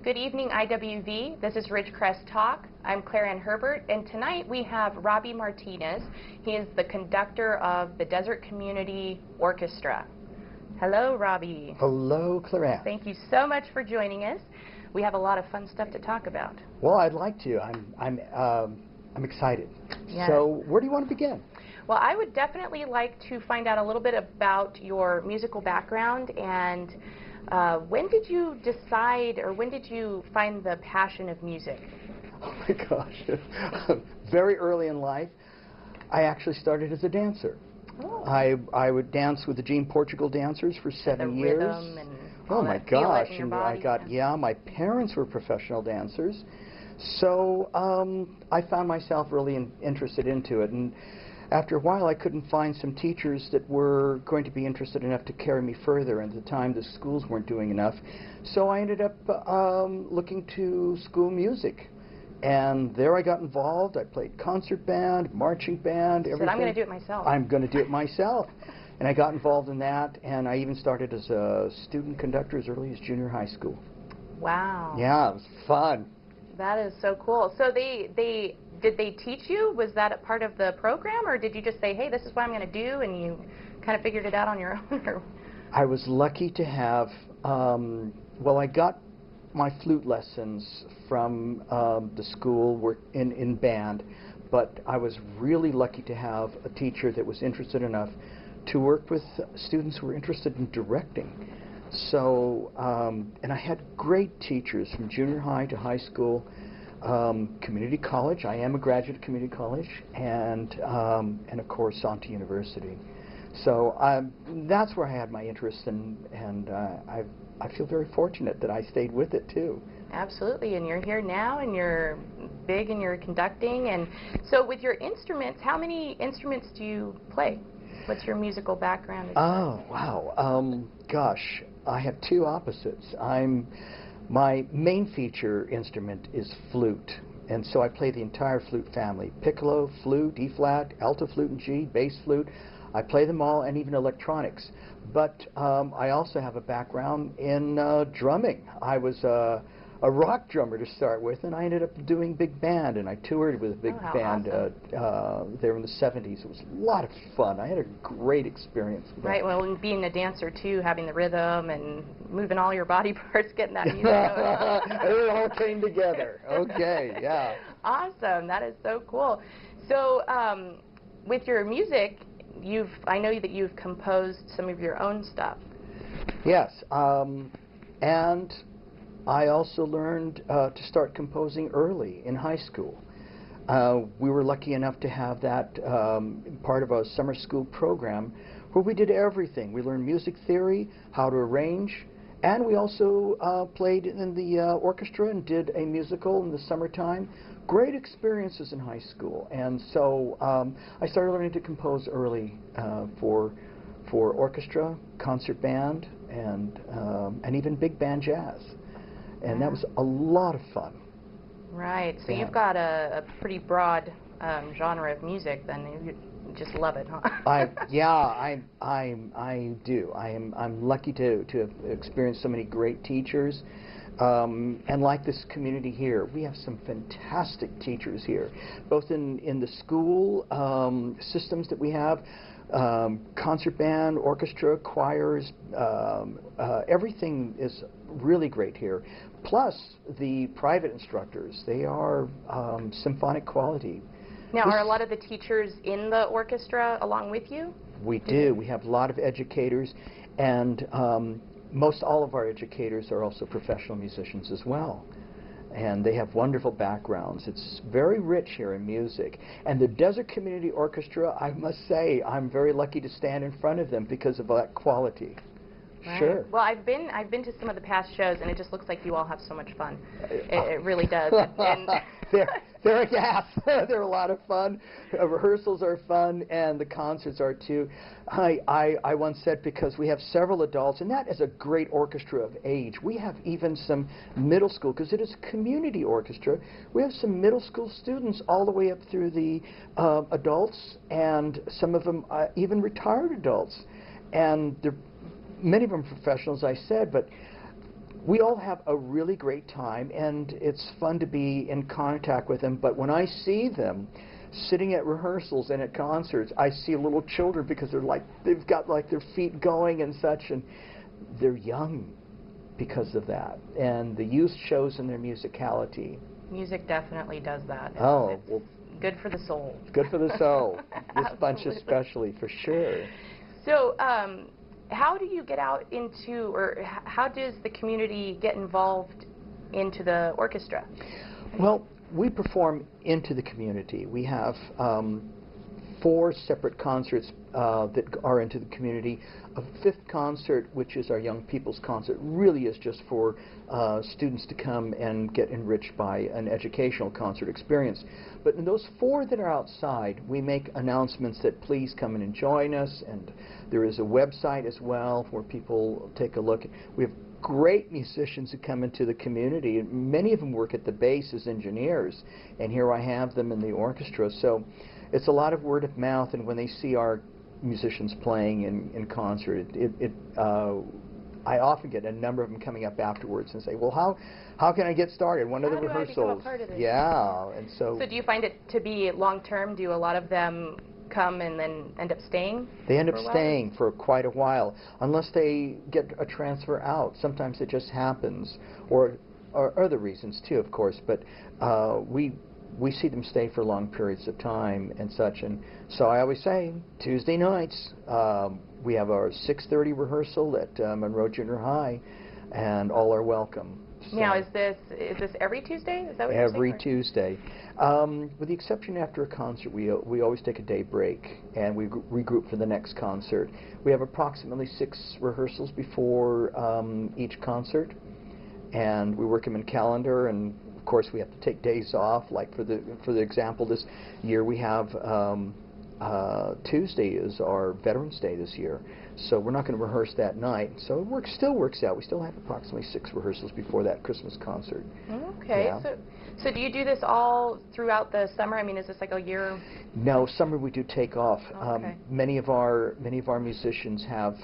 Good evening, IWV. This is Ridgecrest Talk. I'm ClairAnn Herbert, and tonight we have Robbie Martinez. He is the conductor of the Desert Community Orchestra. Hello, Robbie. Hello, ClairAnn. Thank you so much for joining us. We have a lot of fun stuff to talk about. Well, I'd like to. I'm excited. Yes. So, where do you want to begin? Well, I would definitely like to find out a little bit about your musical background and when did you decide, or when did you find the passion of music? Oh my gosh. Very early in life, I actually started as a dancer. Oh. I would dance with the Gene Portugal dancers for 7 years. Rhythm and oh my feel it gosh. in your And body. I got, my parents were professional dancers. So I found myself really interested into it. And after a while, I couldn't find some teachers that were going to be interested enough to carry me further. And at the time, the schools weren't doing enough. So I ended up looking to school music. And there I got involved. I played concert band, marching band, everything. Said, I'm going to do it myself. I'm going to do it myself. And I got involved in that. And I even started as a student conductor as early as junior high school. Wow. Yeah, it was fun. That is so cool. So did they teach you? Was that a part of the program, or did you just say, hey, this is what I'm going to do, and you kind of figured it out on your own? I was lucky to have, well, I got my flute lessons from the school in band, but I was really lucky to have a teacher that was interested enough to work with students who were interested in directing. So, and I had great teachers from junior high to high school, community college. I am a graduate of community college, and of course on to university. So that's where I had my interest, and I feel very fortunate that I stayed with it too. Absolutely, and you're here now, and you're big in your conducting. And so with your instruments, how many instruments do you play? What's your musical background? Oh, wow. Gosh, I have two opposites. My main feature instrument is flute, and so I play the entire flute family. Piccolo, flute, E-flat, alto flute and G, bass flute. I play them all, and even electronics. But I also have a background in drumming. I was a rock drummer to start with, and I ended up doing big band, and I toured with a big band awesome. there in the 70s. It was a lot of fun. I had a great experience with Right, that. well, being a dancer too, having the rhythm and moving all your body parts, getting that music going. It all came together. Okay, yeah. Awesome, that is so cool. So with your music, I know that you've composed some of your own stuff. Yes, and I also learned to start composing early in high school. We were lucky enough to have that part of a summer school program where we did everything. We learned music theory, how to arrange, and we also played in the orchestra and did a musical in the summertime. Great experiences in high school, and so I started learning to compose early for orchestra, concert band, and even big band jazz. And that was a lot of fun. Right. So yeah. You've got a pretty broad genre of music. Then you just love it, huh? I do. I'm lucky to have experienced so many great teachers. And like this community here, we have some fantastic teachers here, both in the school systems that we have. Concert band, orchestra, choirs, everything is really great here. Plus, the private instructors, they are symphonic quality. Now, are a lot of the teachers in the orchestra along with you? We do. We have a lot of educators, and most all of our educators are also professional musicians as well. And they have wonderful backgrounds. It's very rich here in music. And the Desert Community Orchestra, I must say, I'm very lucky to stand in front of them because of that quality. Right. Sure. Well, I've been to some of the past shows, and it just looks like you all have so much fun. It really does. And they're a gas. They're a lot of fun. Rehearsals are fun, and the concerts are too. I once said, because we have several adults, and that is a great orchestra of age. We have even some middle school, because it is a community orchestra. We have some middle school students all the way up through the adults, and some of them even retired adults. And many of them professionals, I said, but We all have a really great time, and it's fun to be in contact with them. But when I see them sitting at rehearsals and at concerts, I see little children because they've got like their feet going and such, and they're young because of that. And the youth shows in their musicality. Music definitely does that. Oh, well, good for the soul. Good for the soul. This bunch especially, for sure. So, how do you get out into, or how does the community get involved into the orchestra? Well, we perform into the community. We have 4 separate concerts that are into the community. A 5th concert, which is our young people's concert, really is just for students to come and get enriched by an educational concert experience. But in those 4 that are outside, we make announcements that please come and join us, and there is a website as well where people take a look. We have great musicians who come into the community, and many of them work at the base as engineers, and here I have them in the orchestra. So it's a lot of word of mouth, and when they see our musicians playing in concert, I often get a number of them coming up afterwards and say, well, how can I get started? When are the rehearsals? How do I become a part of this? Yeah, and so... So do you find it to be long-term? Do a lot of them come and then end up staying? They end up staying for quite a while, unless they get a transfer out. Sometimes it just happens, or other reasons too, of course, but we see them stay for long periods of time and such. And so I always say, Tuesday nights, we have our 6:30 rehearsal at Monroe Junior High, and all are welcome. So now, is this every Tuesday? Is that what every you're saying? Tuesday. With the exception after a concert, we always take a day break, and we regroup for the next concert. We have approximately 6 rehearsals before each concert, and we work them in calendar, and of course we have to take days off. Like for the example, this year we have Tuesday is our Veterans Day this year, so we're not going to rehearse that night. So it still works out. We still have approximately 6 rehearsals before that Christmas concert. Okay. Yeah. So do you do this all throughout the summer? I mean, is this like a year? No, summer we do take off. Okay. Many of our musicians have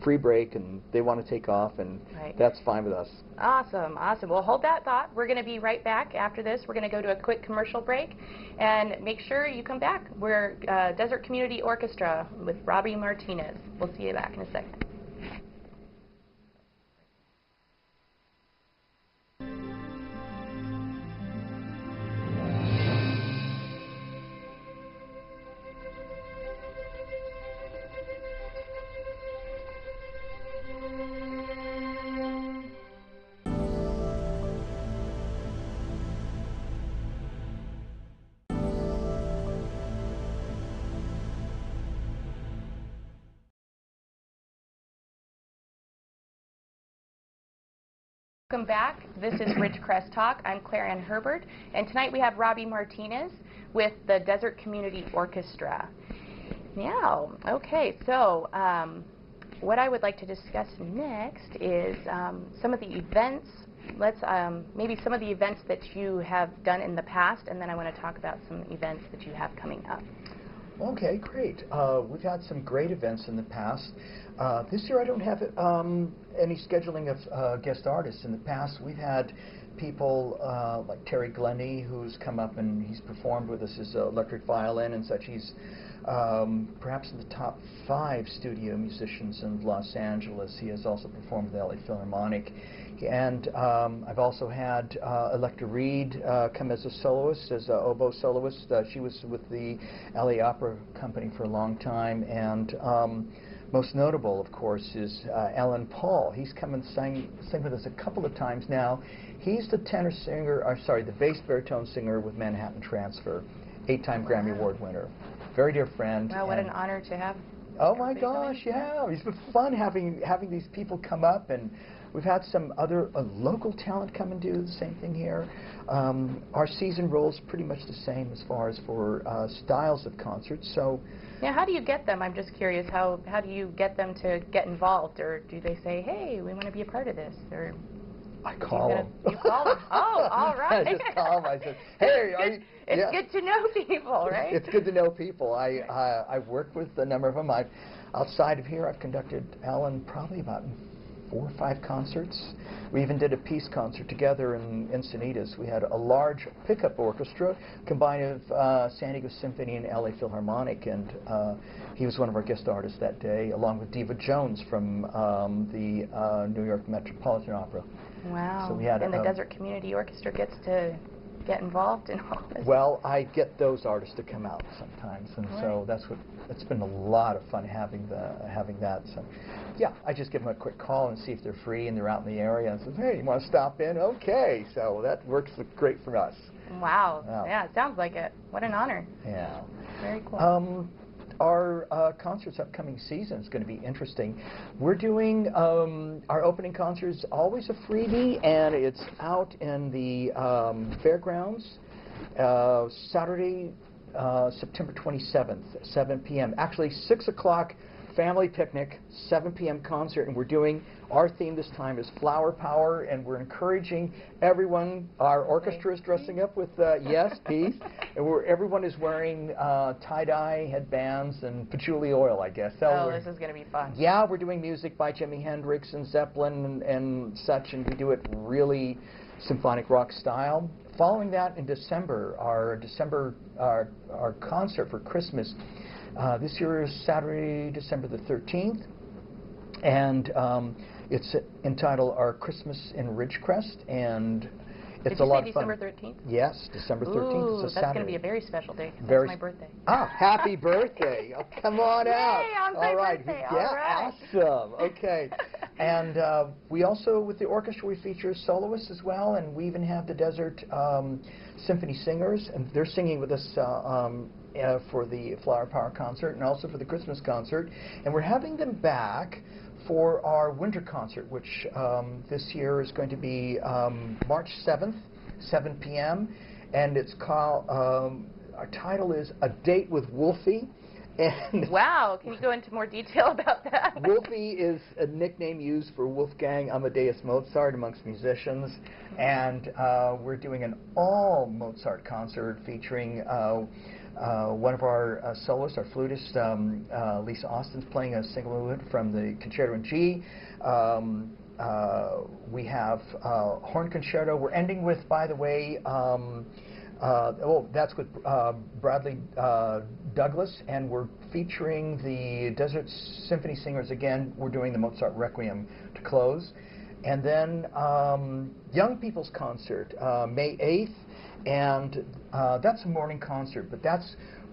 free break, and they want to take off, and that's fine with us. Awesome, awesome. Well, hold that thought. We're going to be right back after this. We're going to go to a quick commercial break, and make sure you come back. We're Desert Community Orchestra with Robbie Martinez. We'll see you back in a second. Welcome back. This is Ridgecrest Talk. I'm ClairAnn Herbert, and tonight we have Robbie Martinez with the Desert Community Orchestra. Now, okay, so what I would like to discuss next is some of the events. Let's maybe some of the events that you have done in the past, and then I want to talk about some events that you have coming up. Okay, great. We've had some great events in the past. This year I don't have any scheduling of guest artists. In the past we've had people like Terry Glennie, who's come up and he's performed with us as electric violin and such. He's perhaps in the top 5 studio musicians in Los Angeles. He has also performed with the LA Philharmonic. And I've also had Electra Reed come as a soloist, as an oboe soloist. She was with the LA Opera Company for a long time. And most notable, of course, is Alan Paul. He's come and sang with us a couple of times now. He's the tenor singer, or sorry, the bass baritone singer with Manhattan Transfer, 8-time Grammy Award winner. Very dear friend. Wow, what an honor to have. Oh my gosh, yeah. It's been fun having these people come up, and we've had some other local talent come and do the same thing here. Our season rolls pretty much the same as far as for styles of concerts. So. Now, how do you get them? I'm just curious. How do you get them to get involved, or do they say, "Hey, we want to be a part of this"? Or I call them. You call them. Oh, all right. I just call them. I said, "Hey, are you?" It's good to know people, right? It's good to know people. I've worked with a number of them. Outside of here, I've conducted Alan probably about 4 or 5 concerts. We even did a peace concert together in Encinitas. We had a large pickup orchestra combined of San Diego Symphony and LA Philharmonic, and he was one of our guest artists that day, along with Diva Jones from the New York Metropolitan Opera. Wow. So we had, and the Desert Community Orchestra gets to get involved in all this. Well, I get those artists to come out sometimes, and so it's been a lot of fun having that. So, yeah, I just give them a quick call and see if they're free and they're out in the area, and says, hey, you want to stop in? Okay, so that works great for us. Wow. Yeah, it sounds like it. What an honor. Yeah. Very cool. Our concerts upcoming season is going to be interesting. We're doing our opening concert is always a freebie, and it's out in the fairgrounds Saturday, September 27th, 7 p.m. Actually, 6 o'clock family picnic, 7 p.m. concert, and we're doing, our theme this time is Flower Power, and we're encouraging everyone, our orchestra is dressing up with, yes, peace, and everyone is wearing tie-dye headbands and patchouli oil, I guess. So this is going to be fun. Yeah, we're doing music by Jimi Hendrix and Zeppelin and such, and we do it really symphonic rock style. Following that in December, our concert for Christmas, this year is Saturday, December the 13th, and it's entitled Our Christmas in Ridgecrest, and it's a lot of fun. December 13th? Yes, December 13th. Ooh, it's a Saturday. that's going to be a very special day. That's my birthday. Ah, happy birthday! Oh, come on out. Yay, on my birthday. Yeah, all right. Awesome. Okay. And we also, with the orchestra, we feature soloists as well, and we even have the Desert Symphony Singers, and they're singing with us for the Flower Power concert and also for the Christmas concert. And we're having them back for our winter concert, which this year is going to be March 7th, 7 p.m. And it's called, our title is A Date with Wolfie. And wow, can you go into more detail about that? Wolfie is a nickname used for Wolfgang Amadeus Mozart amongst musicians, and we're doing an all-Mozart concert featuring one of our soloists, our flutist, Lisa Austin's playing a single movement from the Concerto in G. We have horn concerto. We're ending with, by the way, that's with Bradley Douglas, and we're featuring the Desert Symphony Singers again. We're doing the Mozart Requiem to close. And then Young People's Concert, May 8th, and that's a morning concert, but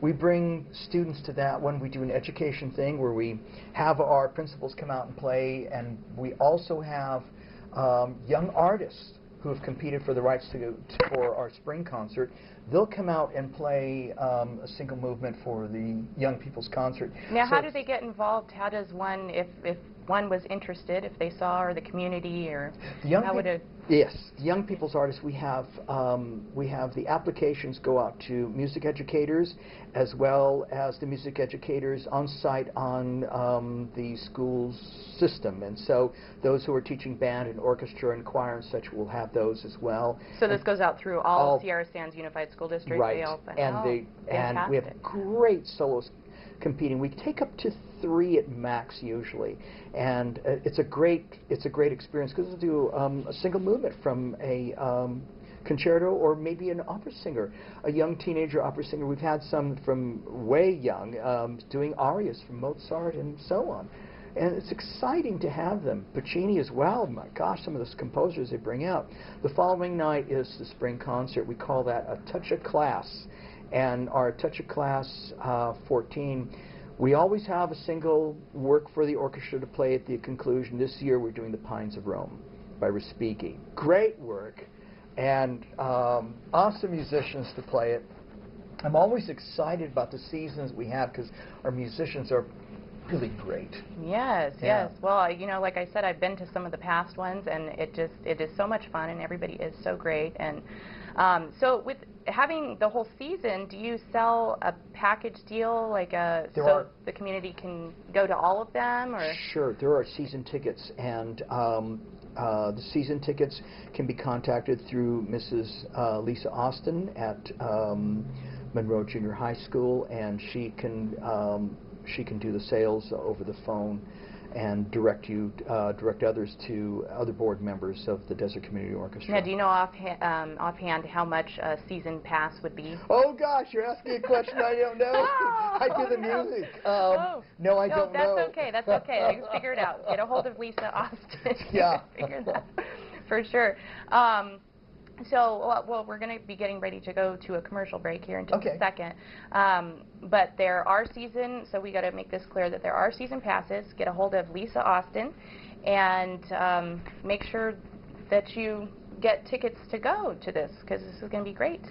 we bring students to that one. We do an education thing where we have our principals come out and play, and we also have young artists who have competed for the rights for our spring concert. They'll come out and play a single movement for the Young People's Concert. Now, how do they get involved? How does one, if one was interested, if they saw, or the community, or how would it? Yes, the Young People's Artists, we have the applications go out to music educators as well as the music educators on site on the school's system. And so those who are teaching band and orchestra and choir and such will have those as well. So this goes out through all Sierra Sands Unified School District? Right, they all, and we have great soloists competing. We take up to 3 at max usually, and it's a great experience because we'll do a single movement from a concerto or maybe an opera singer, a young teenager opera singer. We've had some from way young doing arias from Mozart and so on. And it's exciting to have them. Puccini as well. My gosh, some of those composers they bring out. The following night is the spring concert. We call that a Touch of Class. And our Touch of Class 14, we always have a single work for the orchestra to play at the conclusion. This year we're doing The Pines of Rome by Respighi. Great work, and awesome musicians to play it. I'm always excited about the seasons we have because our musicians are really great. Yes, yes. Well, you know, like I said, I've been to some of the past ones, and it is so much fun, and everybody is so great. And so with having the whole season, do you sell a package deal, like so the community can go to all of them, or? Sure, there are season tickets, and the season tickets can be contacted through Mrs. Lisa Austin at Monroe Junior High School, and she can do the sales over the phone. and direct others to other board members of the Desert Community Orchestra. Now, do you know offhand how much a season pass would be? Oh gosh, you're asking a question I don't know. Oh, I do the music. No, I don't know. That's okay. That's okay. I can figure it out. Get a hold of Lisa Austin. Yeah. Figure that for sure. Well, we're going to be getting ready to go to a commercial break here in just a second. But there are so we got to make this clear that there are season passes. Get a hold of Lisa Austin and make sure that you get tickets to go to this, because this is going to be great.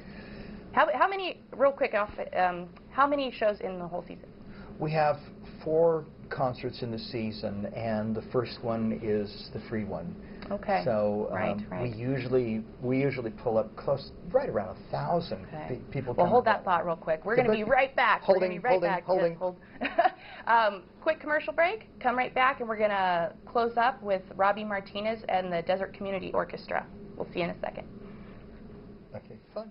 How many, real quick, how many shows in the whole season? We have 4 concerts in the season, and the first one is the free one. Okay. So right. we usually pull up right around 1,000 people. Well, hold that thought real quick. We're going to be right back. Holding. Quick commercial break. Come right back, and we're going to close up with Robbie Martinez and the Desert Community Orchestra. We'll see you in a second. Okay, fun.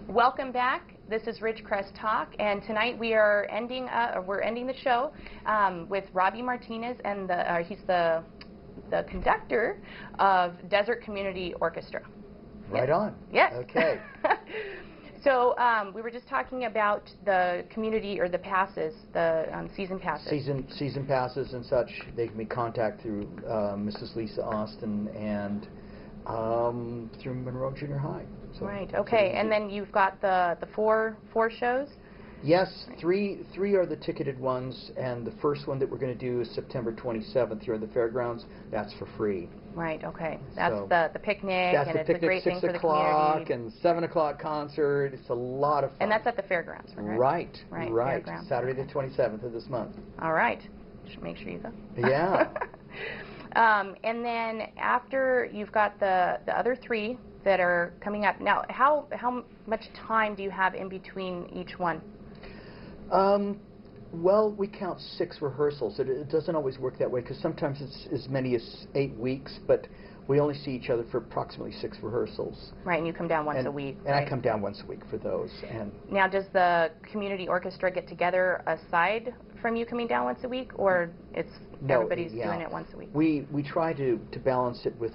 Welcome back. This is Ridgecrest Talk, and tonight we are ending the show with Robbie Martinez, and he's the conductor of Desert Community Orchestra. Right on. Yes. Okay. So we were just talking about the community, or the passes, the season passes. Season passes and such. They can be contacted through Mrs. Lisa Austin and through Monroe Junior High. So, right. Okay. And then you've got the four shows. Yes, three are the ticketed ones, and the first one that we're going to do is September 27th here at the fairgrounds. That's for free. Right. Okay. That's so the picnic, that's and the it's picnic, a great thing for the community. 6 o'clock and 7 o'clock concert. It's a lot of fun. And that's at the fairgrounds, right? Right. Saturday the 27th of this month. All right. Should make sure you go. Yeah. And then after, you've got the other 3 that are coming up. Now, how much time do you have in between each one? Well, we count 6 rehearsals. It doesn't always work that way, because sometimes it's as many as 8 weeks, but we only see each other for approximately 6 rehearsals. Right, and you come down once a week. And I come down once a week for those. And now, does the community orchestra get together aside from you coming down once a week, or everybody's doing it once a week? We try to balance it with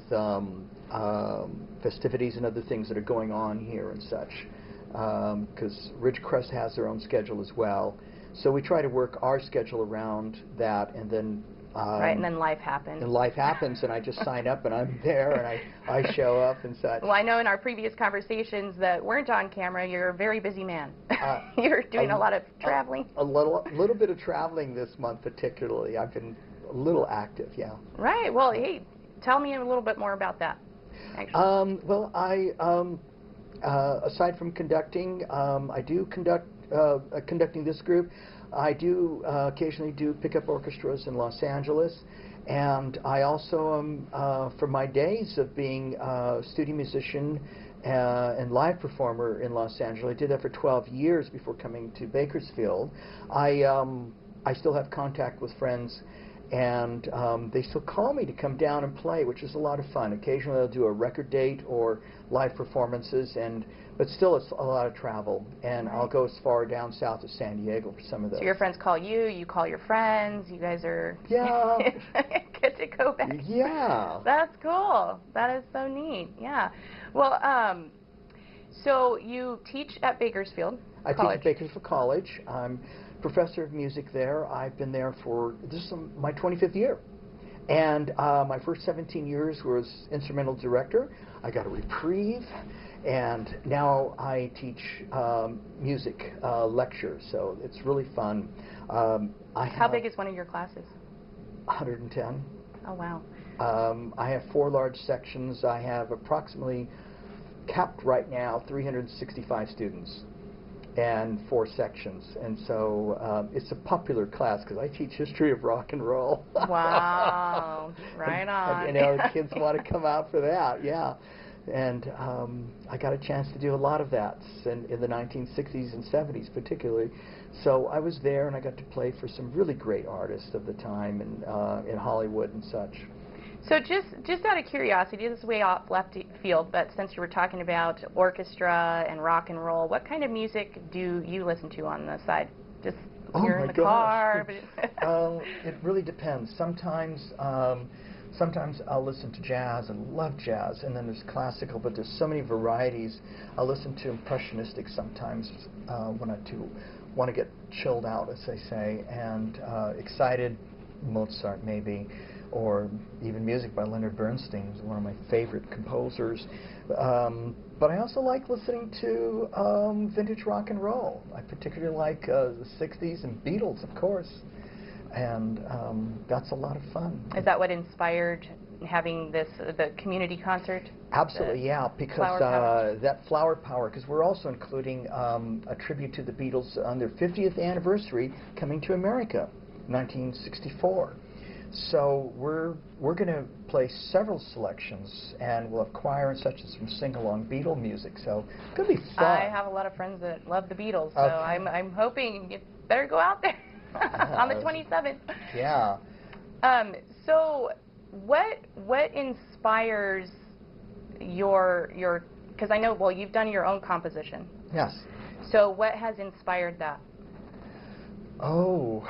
festivities and other things that are going on here and such, because Ridgecrest has their own schedule as well. So we try to work our schedule around that, and then right, and then life happens. And life happens, and I just sign up, and I'm there, and I show up and such. Well, I know in our previous conversations that weren't on camera, you're a very busy man. You're doing a lot of traveling. A little bit of traveling this month, particularly. I've been a little active, yeah. Right. Well, hey, tell me a little bit more about that. Actually. Well, aside from conducting, I do conducting this group. I do occasionally do pickup orchestras in Los Angeles, and I also am, for my days of being a studio musician and live performer in Los Angeles, I did that for 12 years before coming to Bakersfield. I still have contact with friends, and they still call me to come down and play, which is a lot of fun. Occasionally I'll do a record date or live performances, but still it's a lot of travel, and I'll go as far down south as San Diego for some of those. So your friends call you, you call your friends, you guys are get to go back. Yeah. That's cool. That is so neat. Yeah. Well, so you teach at Bakersfield College. I teach at Bakersfield College. I'm professor of music there. I've been there for, this is my 25th year. And my first 17 years was instrumental director. I got a reprieve, and now I teach music lectures, so it's really fun. How big is one of your classes? 110. Oh, wow. I have 4 large sections. I have approximately, capped right now, 365 students and 4 sections, and so it's a popular class because I teach history of rock and roll. Wow, right on. And, the kids want to come out for that, yeah. And I got a chance to do a lot of that in the 1960s and 70s particularly. So I was there, and I got to play for some really great artists of the time in Hollywood and such. So just out of curiosity, this is way off left field, but since you were talking about orchestra and rock and roll, what kind of music do you listen to on the side? Just when you're in the car? It really depends. Sometimes I'll listen to jazz and love jazz, and then there's classical, but there's so many varieties. I'll listen to impressionistic sometimes when I want to get chilled out, as they say, and excited, Mozart maybe, or even music by Leonard Bernstein, who's one of my favorite composers. But I also like listening to vintage rock and roll. I particularly like the 60s and Beatles, of course. And that's a lot of fun. Is that what inspired having the community concert? Absolutely, yeah, because that Flower Power, because we're also including a tribute to the Beatles on their 50th anniversary coming to America, 1964. So we're going to play several selections, and we'll have choir and such, as some sing-along Beatle music. So it's going to be fun. I have a lot of friends that love the Beatles, so I'm hoping you better go out there. On the 27th. Yeah. So what inspires your because I know, well, you've done your own composition. Yes. So what has inspired that? Oh,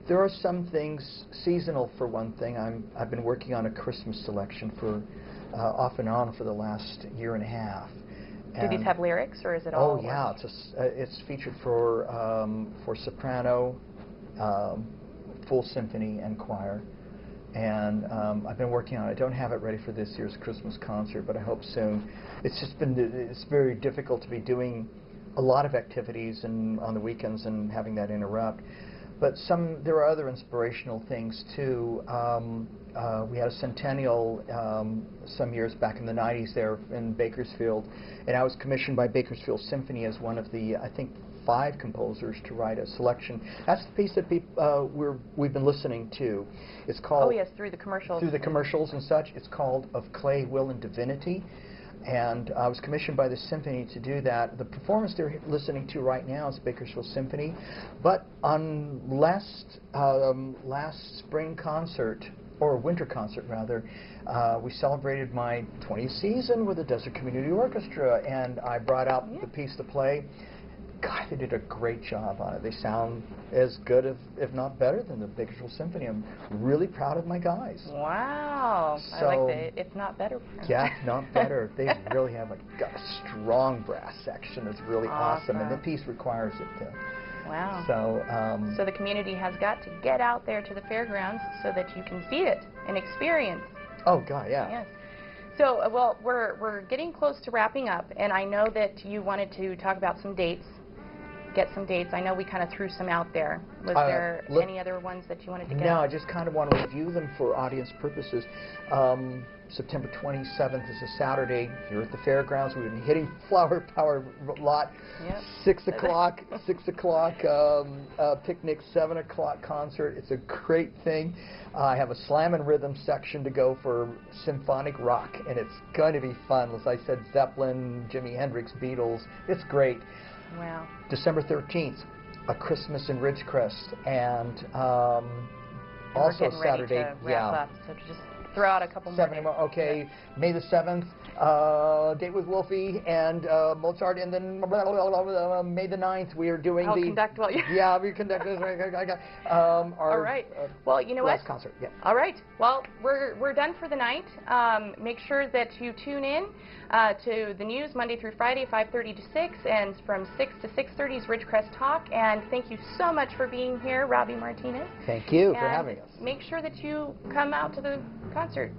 there are some things seasonal. For one thing, I've been working on a Christmas selection for off and on for the last year and a half. Do these have lyrics, or is it all? Oh yeah, it's featured for soprano, full symphony, and choir. And I've been working on it. I don't have it ready for this year's Christmas concert, but I hope soon. It's very difficult to be doing a lot of activities and on the weekends and having that interrupt. But there are other inspirational things too. We had a centennial some years back in the 90s there in Bakersfield, and I was commissioned by Bakersfield Symphony as one of the, I think, 5 composers to write a selection. That's the piece that we've been listening to. It's called... Oh yes, through the commercials. Through the commercials and such. It's called Of Clay, Will, and Divinity. And I was commissioned by the symphony to do that. The performance they're listening to right now is Bakersfield Symphony. But on last spring concert, or winter concert rather, we celebrated my 20th season with the Desert Community Orchestra, and I brought out the piece to play. God, they did a great job on it. They sound as good, if not better, than the Bakersfield Symphony. I'm really proud of my guys. Wow. So, I like the if not better. Yeah, if not better. They really have got a strong brass section that's really awesome, and the piece requires it to. Wow. So the community has got to get out there to the fairgrounds so that you can see it and experience. Oh, God, yeah. Yes. So, well, we're getting close to wrapping up, and I know that you wanted to talk about some dates. Get some dates. I know we kind of threw some out there. Was there any other ones that you wanted to get? No, I just kind of want to review them for audience purposes. September 27th is a Saturday here at the fairgrounds. We've been hitting Flower Power a lot. Yep. 6 o'clock, 6 o'clock picnic, 7 o'clock concert. It's a great thing. I have a slam and rhythm section to go for symphonic rock, and it's going to be fun. As I said, Zeppelin, Jimi Hendrix, Beatles. It's great. Wow. December 13th, A Christmas in Ridgecrest, and also Saturday. To wrap up, so just throw out a couple more. Okay, yeah. May the 7th, Date with Wolfie and Mozart, and then May the 9th we are doing conduct well. Yeah, we conduct this. All right. Well, you know last concert. Yeah. All right. Well, we're done for the night. Make sure that you tune in to the news Monday through Friday, 5:30 to 6, and from 6 to 6:30 is Ridgecrest Talk. And thank you so much for being here, Robbie Martinez. Thank you for having us. Make sure that you come out to the concert.